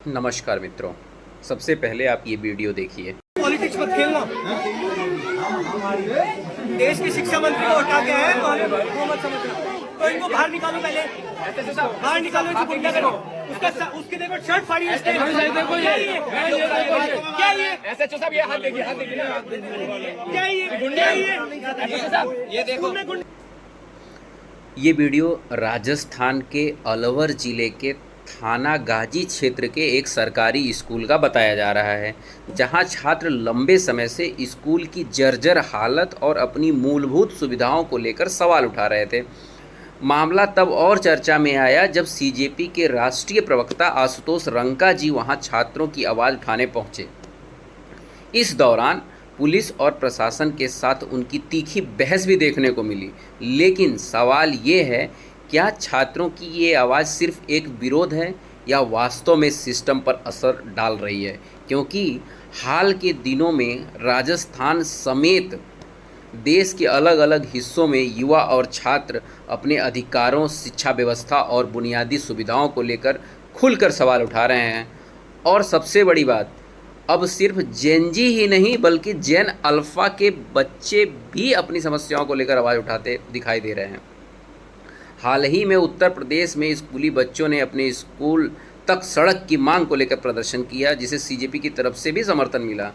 नमस्कार मित्रों, सबसे पहले आप ये वीडियो देखिए। पॉलिटिक्स मत खेलना। देश के शिक्षा मंत्री को हटा के है वो मत समझना। तो इनको बाहर निकालो, पहले बाहर निकालो, इनको गुंडा करो। उसके देखो शर्ट फाड़ी है। क्या ये एसएचओ साहब, ये हाथ देखिए, हाथ देखिए, क्या ये गुंडा है? एसएचओ साहब ये देखो। ये वीडियो राजस्थान के अलवर जिले के थाना गाजी क्षेत्र के एक सरकारी स्कूल का बताया जा रहा है, जहां छात्र लंबे समय से स्कूल की जर्जर हालत और अपनी मूलभूत सुविधाओं को लेकर सवाल उठा रहे थे। मामला तब और चर्चा में आया जब सीजेपी के राष्ट्रीय प्रवक्ता आशुतोष रंका जी वहां छात्रों की आवाज़ उठाने पहुंचे। इस दौरान पुलिस और प्रशासन के साथ उनकी तीखी बहस भी देखने को मिली। लेकिन सवाल ये है, क्या छात्रों की ये आवाज़ सिर्फ एक विरोध है या वास्तव में सिस्टम पर असर डाल रही है? क्योंकि हाल के दिनों में राजस्थान समेत देश के अलग अलग हिस्सों में युवा और छात्र अपने अधिकारों, शिक्षा व्यवस्था और बुनियादी सुविधाओं को लेकर खुलकर सवाल उठा रहे हैं। और सबसे बड़ी बात, अब सिर्फ जेन जी ही नहीं बल्कि जेन अल्फ़ा के बच्चे भी अपनी समस्याओं को लेकर आवाज़ उठाते दिखाई दे रहे हैं। हाल ही में उत्तर प्रदेश में स्कूली बच्चों ने अपने स्कूल तक सड़क की मांग को लेकर प्रदर्शन किया, जिसे सीजेपी की तरफ से भी समर्थन मिला।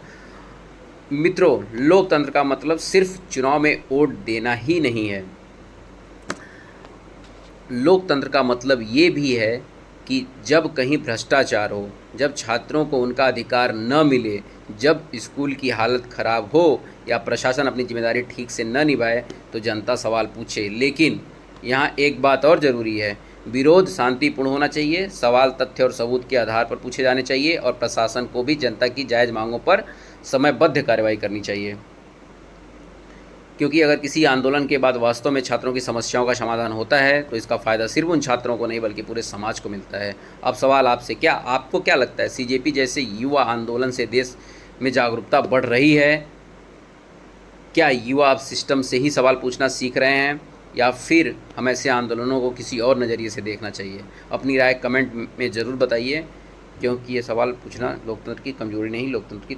मित्रों, लोकतंत्र का मतलब सिर्फ चुनाव में वोट देना ही नहीं है। लोकतंत्र का मतलब ये भी है कि जब कहीं भ्रष्टाचार हो, जब छात्रों को उनका अधिकार न मिले, जब स्कूल की हालत ख़राब हो या प्रशासन अपनी जिम्मेदारी ठीक से न निभाए, तो जनता सवाल पूछे। लेकिन यहाँ एक बात और ज़रूरी है, विरोध शांतिपूर्ण होना चाहिए, सवाल तथ्य और सबूत के आधार पर पूछे जाने चाहिए और प्रशासन को भी जनता की जायज़ मांगों पर समयबद्ध कार्रवाई करनी चाहिए। क्योंकि अगर किसी आंदोलन के बाद वास्तव में छात्रों की समस्याओं का समाधान होता है तो इसका फ़ायदा सिर्फ उन छात्रों को नहीं बल्कि पूरे समाज को मिलता है। अब सवाल आपसे, क्या आपको क्या लगता है, सीजेपी जैसे युवा आंदोलन से देश में जागरूकता बढ़ रही है? क्या युवा अब सिस्टम से ही सवाल पूछना सीख रहे हैं या फिर हम ऐसे आंदोलनों को किसी और नज़रिए से देखना चाहिए? अपनी राय कमेंट में ज़रूर बताइए, क्योंकि ये सवाल पूछना लोकतंत्र की कमजोरी नहीं, लोकतंत्र की